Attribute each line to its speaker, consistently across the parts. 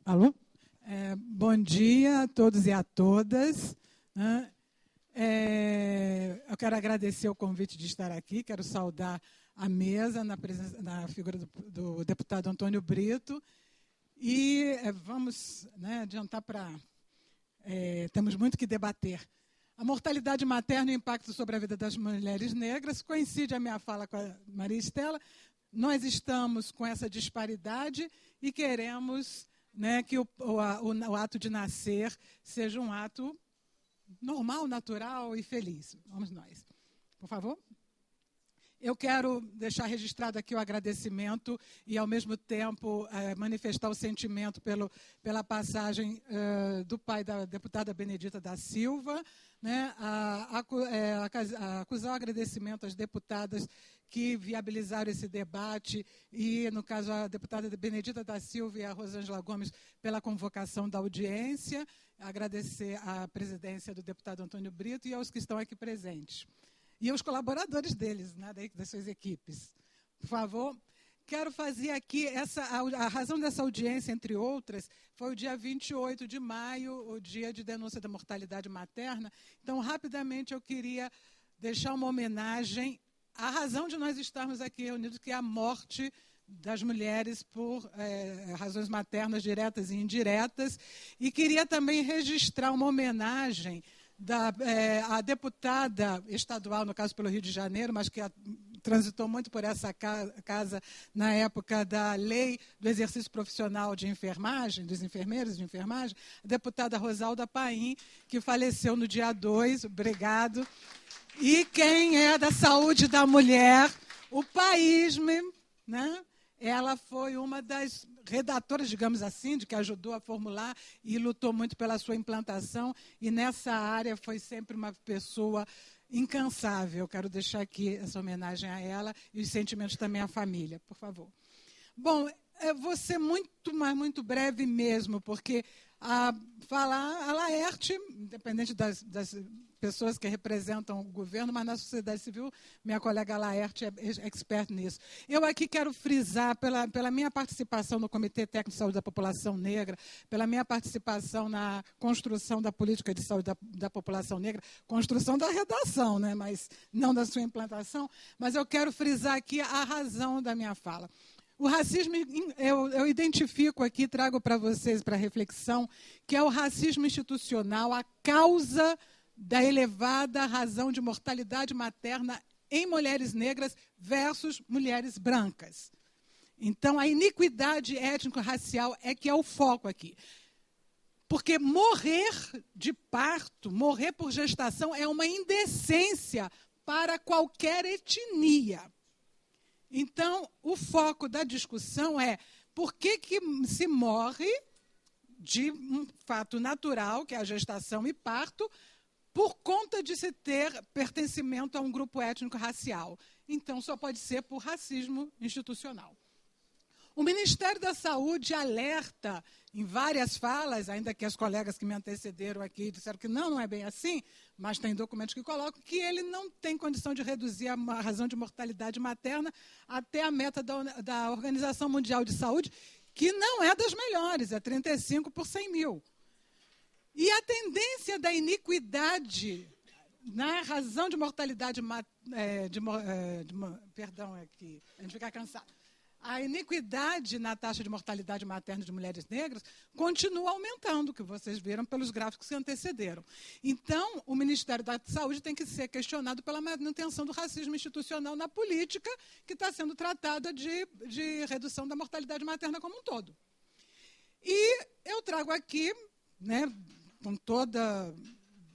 Speaker 1: Alô? Bom dia a todos e a todas. Eu quero agradecer o convite de estar aqui, quero saudar a mesa na figura do deputado Antônio Brito. E vamos adiantar para... temos muito que debater. A mortalidade materna e o impacto sobre a vida das mulheres negras. Coincide a minha fala com a Maria Estela. Nós estamos com essa disparidade e queremos que o ato de nascer seja um ato normal, natural e feliz. Vamos nós. Por favor. Eu quero deixar registrado aqui o agradecimento e, ao mesmo tempo, manifestar o sentimento pela passagem do pai da deputada Benedita da Silva, acusar o agradecimento às deputadas que viabilizaram esse debate e, no caso, a deputada Benedita da Silva e a Rosângela Gomes pela convocação da audiência, agradecer à presidência do deputado Antônio Brito e aos que estão aqui presentes. E aos colaboradores deles, das suas equipes. Por favor. Quero fazer aqui, a razão dessa audiência, entre outras, foi o dia 28 de maio, o dia de denúncia da mortalidade materna. Então, rapidamente, eu queria deixar uma homenagem à razão de nós estarmos aqui reunidos, que é a morte das mulheres por razões maternas diretas e indiretas. E queria também registrar uma homenagem a deputada estadual, no caso pelo Rio de Janeiro, mas que transitou muito por essa casa na época da lei do exercício profissional de enfermagem, dos enfermeiros de enfermagem, a deputada Rosalda Paim, que faleceu no dia 2, obrigado. E quem é da saúde da mulher, o PAISME, ela foi uma das redatoras, digamos assim, de que ajudou a formular e lutou muito pela sua implantação. E nessa área foi sempre uma pessoa incansável. Eu quero deixar aqui essa homenagem a ela e os sentimentos também à família, por favor. Bom, eu vou ser muito breve mesmo, porque a Laerte, independente das pessoas que representam o governo, mas na sociedade civil, minha colega Laerte é expert nisso. Eu aqui quero frisar, pela minha participação no Comitê Técnico de Saúde da População Negra, pela minha participação na construção da política de saúde da população negra, construção da redação, mas não da sua implantação, mas eu quero frisar aqui a razão da minha fala. O racismo, eu identifico aqui, trago para vocês para reflexão, que é o racismo institucional, a causa da elevada razão de mortalidade materna em mulheres negras versus mulheres brancas. Então, a iniquidade étnico-racial é que é o foco aqui. Porque morrer de parto, morrer por gestação, é uma indecência para qualquer etnia. Então, o foco da discussão é por que se morre de um fato natural, que é a gestação e parto, por conta de se ter pertencimento a um grupo étnico-racial. Então, só pode ser por racismo institucional. O Ministério da Saúde alerta em várias falas, ainda que as colegas que me antecederam aqui disseram que não é bem assim, mas tem documentos que colocam que ele não tem condição de reduzir a razão de mortalidade materna até a meta da Organização Mundial de Saúde, que não é das melhores, é 35 por 100 mil. E a tendência da iniquidade na razão de mortalidade perdão, é que a gente fica cansado. A iniquidade na taxa de mortalidade materna de mulheres negras continua aumentando, que vocês viram pelos gráficos que antecederam. Então, o Ministério da Saúde tem que ser questionado pela manutenção do racismo institucional na política que está sendo tratada de redução da mortalidade materna como um todo. E eu trago aqui, com toda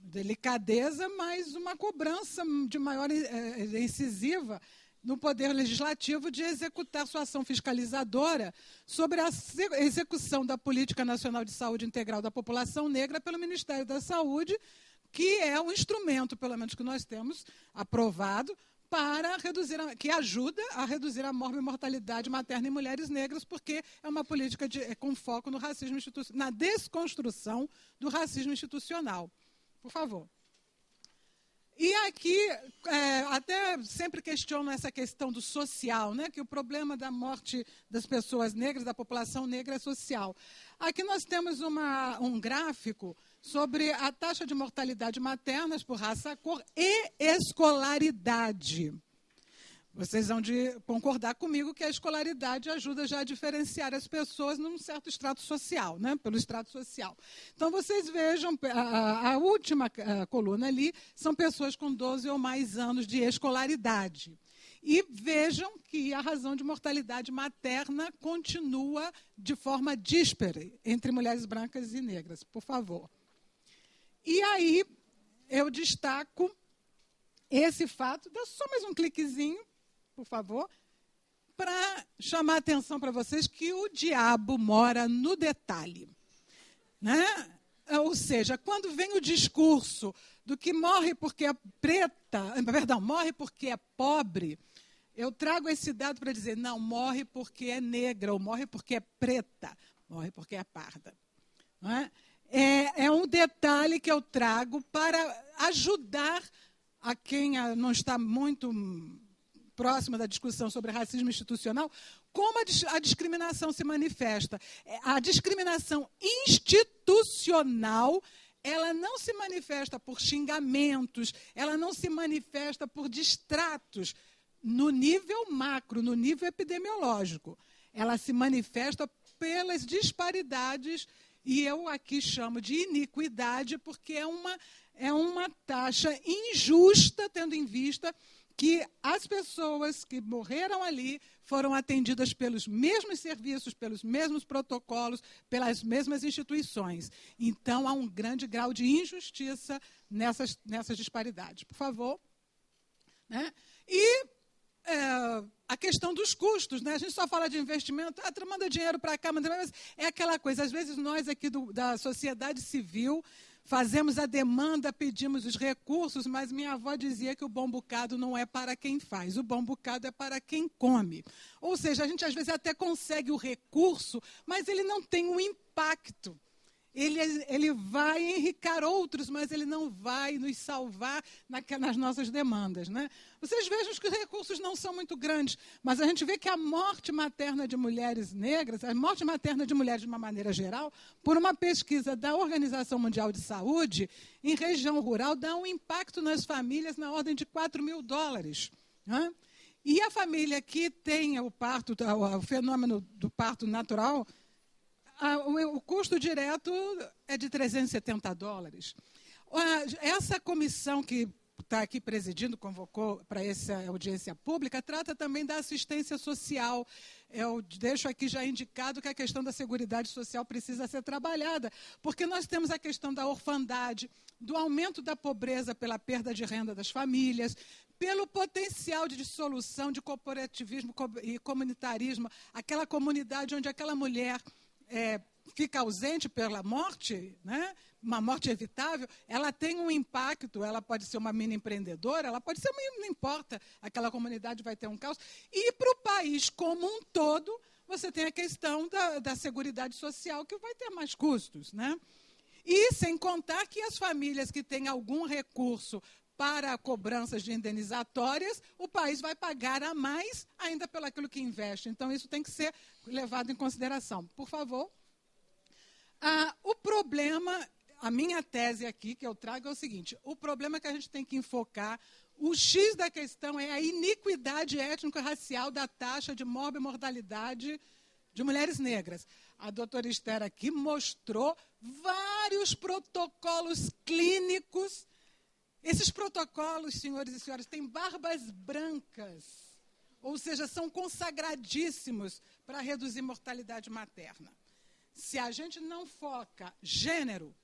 Speaker 1: delicadeza, mas uma cobrança de maior incisiva no Poder Legislativo de executar sua ação fiscalizadora sobre a execução da Política Nacional de Saúde Integral da População Negra pelo Ministério da Saúde, que é um instrumento, pelo menos que nós temos, aprovado, para reduzir, que ajuda a reduzir a morbimortalidade materna em mulheres negras, porque é uma política com foco no racismo institucional, na desconstrução do racismo institucional. Por favor. E aqui, até sempre questiono essa questão do social, né? Que o problema da morte das pessoas negras, da população negra, é social. Aqui nós temos um gráfico sobre a taxa de mortalidade materna por raça, cor e escolaridade. Vocês vão concordar comigo que a escolaridade ajuda já a diferenciar as pessoas num certo estrato social, né? Pelo estrato social. Então, vocês vejam, a última coluna ali são pessoas com 12 ou mais anos de escolaridade. E vejam que a razão de mortalidade materna continua de forma díspare entre mulheres brancas e negras, por favor. E aí, eu destaco esse fato, dá só mais um cliquezinho, por favor, para chamar a atenção para vocês que o diabo mora no detalhe. Né? Ou seja, quando vem o discurso do que morre porque é morre porque é pobre, eu trago esse dado para dizer, não, morre porque é negra, ou morre porque é preta, morre porque é parda. Não é? É um detalhe que eu trago para ajudar a quem não está muito próxima da discussão sobre racismo institucional, como a discriminação se manifesta. A discriminação institucional, ela não se manifesta por xingamentos, ela não se manifesta por distratos no nível macro, no nível epidemiológico. Ela se manifesta pelas disparidades, e eu aqui chamo de iniquidade, porque é uma taxa injusta, tendo em vista que as pessoas que morreram ali foram atendidas pelos mesmos serviços, pelos mesmos protocolos, pelas mesmas instituições. Então, há um grande grau de injustiça nessas disparidades. Por favor. Né? E a questão dos custos. Né? A gente só fala de investimento, manda dinheiro para cá, mas é aquela coisa. Às vezes, nós aqui da sociedade civil fazemos a demanda, pedimos os recursos, mas minha avó dizia que o bom bocado não é para quem faz, o bom bocado é para quem come. Ou seja, a gente às vezes até consegue o recurso, mas ele não tem um impacto. Ele vai enriquecer outros, mas ele não vai nos salvar nas nossas demandas. Né? Vocês vejam que os recursos não são muito grandes, mas a gente vê que a morte materna de mulheres negras, a morte materna de mulheres de uma maneira geral, por uma pesquisa da Organização Mundial de Saúde, em região rural, dá um impacto nas famílias na ordem de $4 mil. Né? E a família que tem o fenômeno do parto natural, o custo direto é de $370. Essa comissão que está aqui presidindo, convocou para essa audiência pública, trata também da assistência social. Eu deixo aqui já indicado que a questão da seguridade social precisa ser trabalhada, porque nós temos a questão da orfandade, do aumento da pobreza pela perda de renda das famílias, pelo potencial de dissolução de corporativismo e comunitarismo, aquela comunidade onde aquela mulher fica ausente pela morte, né? Uma morte evitável, ela tem um impacto, ela pode ser uma mini empreendedora, ela pode ser não importa, aquela comunidade vai ter um caos. E para o país como um todo, você tem a questão da seguridade social, que vai ter mais custos. Né? E sem contar que as famílias que têm algum recurso para cobranças de indenizatórias, o país vai pagar a mais ainda pelo aquilo que investe. Então, isso tem que ser levado em consideração. Por favor. O problema, a minha tese aqui que eu trago é o seguinte, o problema é que a gente tem que enfocar, o X da questão é a iniquidade étnico-racial da taxa de morbimortalidade de mulheres negras. A doutora Esther aqui mostrou vários protocolos clínicos. Esses protocolos, senhores e senhoras, têm barbas brancas, ou seja, são consagradíssimos para reduzir mortalidade materna. Se a gente não foca gênero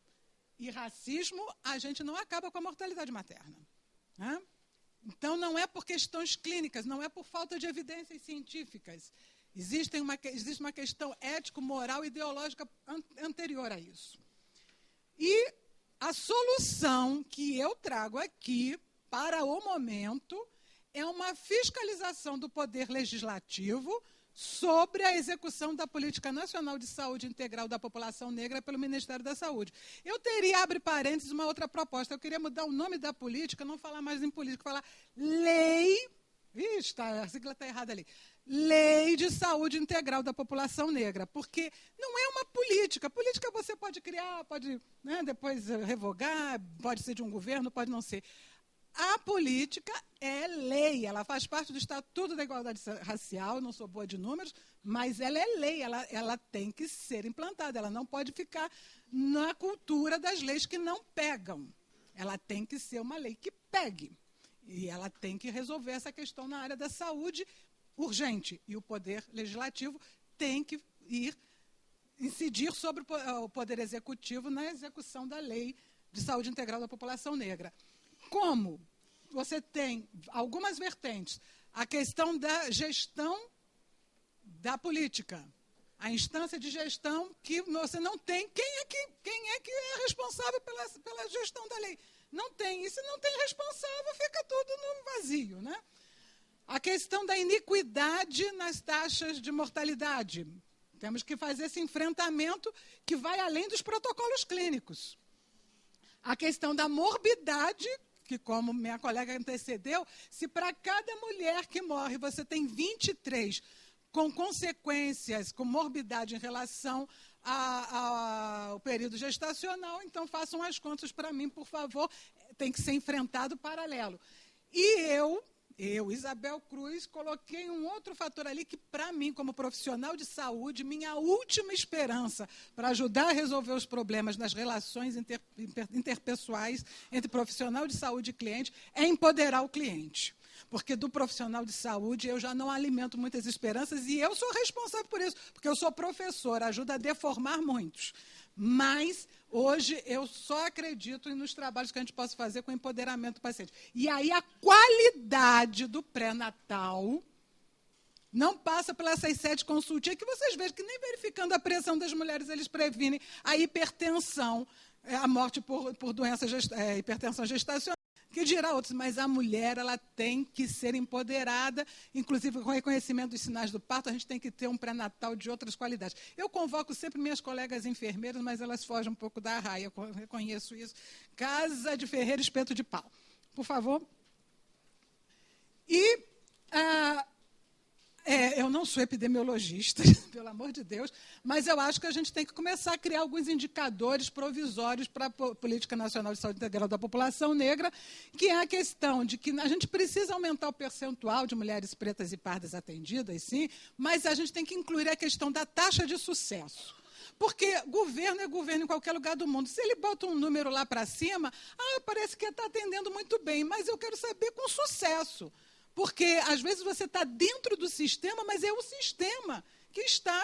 Speaker 1: e racismo, a gente não acaba com a mortalidade materna. Né? Então, não é por questões clínicas, não é por falta de evidências científicas. Existe uma questão ético-moral ideológica anterior a isso. E a solução que eu trago aqui, para o momento, é uma fiscalização do poder legislativo sobre a execução da Política Nacional de Saúde Integral da População Negra pelo Ministério da Saúde. Eu teria, abre parênteses, uma outra proposta. Eu queria mudar o nome da política, não falar mais em política, falar Lei... Ixi, a sigla está errada ali. Lei de Saúde Integral da População Negra, porque não é uma política. Política você pode criar, pode, né, depois revogar, pode ser de um governo, pode não ser. A política é lei, ela faz parte do Estatuto da Igualdade Racial, não sou boa de números, mas ela é lei, ela tem que ser implantada, ela não pode ficar na cultura das leis que não pegam. Ela tem que ser uma lei que pegue. E ela tem que resolver essa questão na área da saúde urgente. E o Poder Legislativo tem que incidir sobre o Poder Executivo na execução da Lei de Saúde Integral da População Negra. Como você tem algumas vertentes, a questão da gestão da política, a instância de gestão que você não tem, quem é que é responsável pela gestão da lei? Não tem. E se não tem responsável, fica tudo no vazio, né? A questão da iniquidade nas taxas de mortalidade. Temos que fazer esse enfrentamento que vai além dos protocolos clínicos. A questão da morbidade, que, como minha colega antecedeu, se para cada mulher que morre você tem 23 com consequências, com morbidade em relação ao período gestacional, então façam as contas para mim, por favor, tem que ser enfrentado paralelo. E eu, Isabel Cruz, coloquei um outro fator ali que, para mim, como profissional de saúde, minha última esperança para ajudar a resolver os problemas nas relações interpessoais entre profissional de saúde e cliente é empoderar o cliente. Porque do profissional de saúde eu já não alimento muitas esperanças e eu sou responsável por isso, porque eu sou professora, ajuda a deformar muitos. Mas hoje eu só acredito nos trabalhos que a gente possa fazer com o empoderamento do paciente. E aí a qualidade do pré-natal não passa pelas 7 consultinhas que vocês vejam que nem verificando a pressão das mulheres eles previnem a hipertensão, a morte por doença, hipertensão gestacional. Que dirá outros, mas a mulher ela tem que ser empoderada, inclusive com o reconhecimento dos sinais do parto, a gente tem que ter um pré-natal de outras qualidades. Eu convoco sempre minhas colegas enfermeiras, mas elas fogem um pouco da raia, eu reconheço isso. Casa de Ferreira, espeto de pau. Por favor. E eu não sou epidemiologista, pelo amor de Deus, mas eu acho que a gente tem que começar a criar alguns indicadores provisórios para a Política Nacional de Saúde Integral da População Negra, que é a questão de que a gente precisa aumentar o percentual de mulheres pretas e pardas atendidas, sim, mas a gente tem que incluir a questão da taxa de sucesso. Porque governo é governo em qualquer lugar do mundo. Se ele bota um número lá para cima, parece que está atendendo muito bem, mas eu quero saber com sucesso. Porque, às vezes, você está dentro do sistema, mas é o sistema que está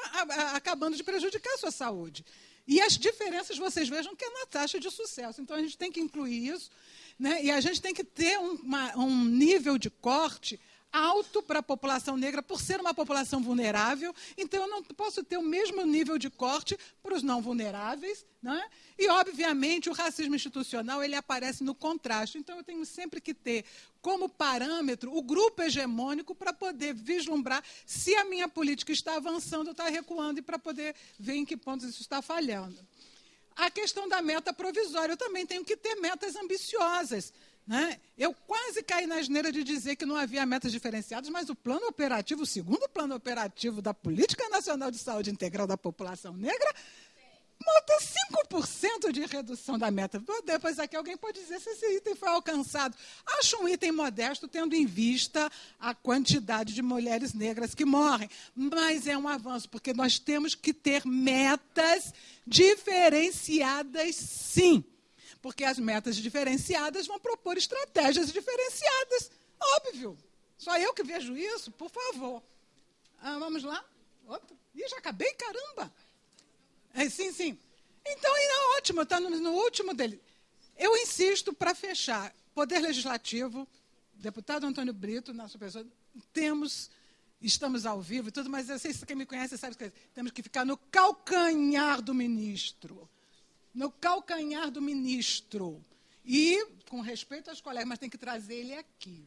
Speaker 1: acabando de prejudicar a sua saúde. E as diferenças, vocês vejam que é na taxa de sucesso. Então, a gente tem que incluir isso, né? E a gente tem que ter um nível de corte alto para a população negra, por ser uma população vulnerável. Então, eu não posso ter o mesmo nível de corte para os não vulneráveis, né? E, obviamente, o racismo institucional ele aparece no contraste. Então, eu tenho sempre que ter como parâmetro o grupo hegemônico para poder vislumbrar se a minha política está avançando ou está recuando e para poder ver em que pontos isso está falhando. A questão da meta provisória, eu também tenho que ter metas ambiciosas, né? Eu quase caí na asneira de dizer que não havia metas diferenciadas, mas o plano operativo, o segundo plano operativo da Política Nacional de Saúde Integral da População Negra, bota 5% de redução da meta. Depois aqui alguém pode dizer se esse item foi alcançado. Acho um item modesto, tendo em vista a quantidade de mulheres negras que morrem. Mas é um avanço, porque nós temos que ter metas diferenciadas, sim. Porque as metas diferenciadas vão propor estratégias diferenciadas. Óbvio. Só eu que vejo isso, por favor. Vamos lá? Outro. Ih, já acabei, caramba. Sim. Então, é ótimo, está no último dele. Eu insisto para fechar. Poder Legislativo, deputado Antônio Brito, nossa pessoa, estamos ao vivo e tudo, mas eu sei se quem me conhece sabe que temos que ficar no calcanhar do ministro. No calcanhar do ministro. E, com respeito aos colegas, mas tem que trazer ele aqui.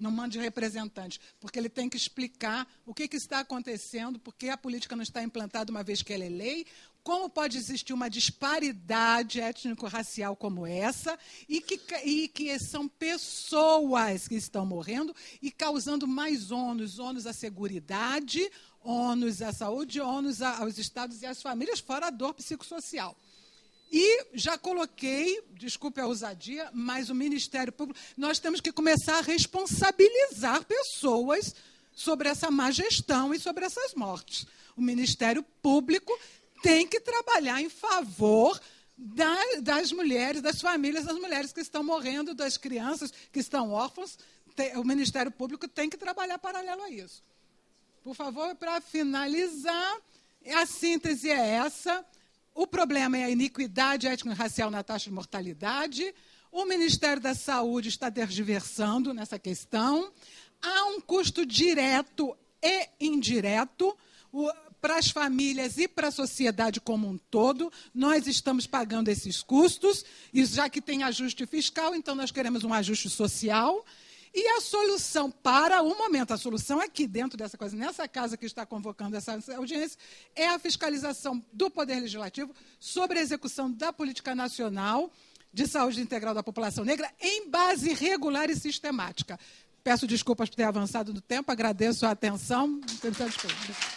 Speaker 1: não mande representantes, porque ele tem que explicar o que está acontecendo, por que a política não está implantada uma vez que ela é lei, como pode existir uma disparidade étnico-racial como essa, e que são pessoas que estão morrendo e causando mais ônus à seguridade, ônus à saúde, ônus aos estados e às famílias, fora a dor psicossocial. E já coloquei, desculpe a ousadia, mas o Ministério Público, nós temos que começar a responsabilizar pessoas sobre essa má gestão e sobre essas mortes. O Ministério Público tem que trabalhar em favor das mulheres, das famílias, das mulheres que estão morrendo, das crianças que estão órfãs. O Ministério Público tem que trabalhar paralelo a isso. Por favor, para finalizar, a síntese é essa. O problema é a iniquidade étnico-racial na taxa de mortalidade. O Ministério da Saúde está tergiversando nessa questão. Há um custo direto e indireto para as famílias e para a sociedade como um todo. Nós estamos pagando esses custos, e já que tem ajuste fiscal, então nós queremos um ajuste social. E a solução para o momento, a solução aqui dentro dessa coisa, nessa casa que está convocando essa audiência, é a fiscalização do Poder Legislativo sobre a execução da política nacional de saúde integral da população negra em base regular e sistemática. Peço desculpas por ter avançado no tempo, agradeço a atenção. Desculpa.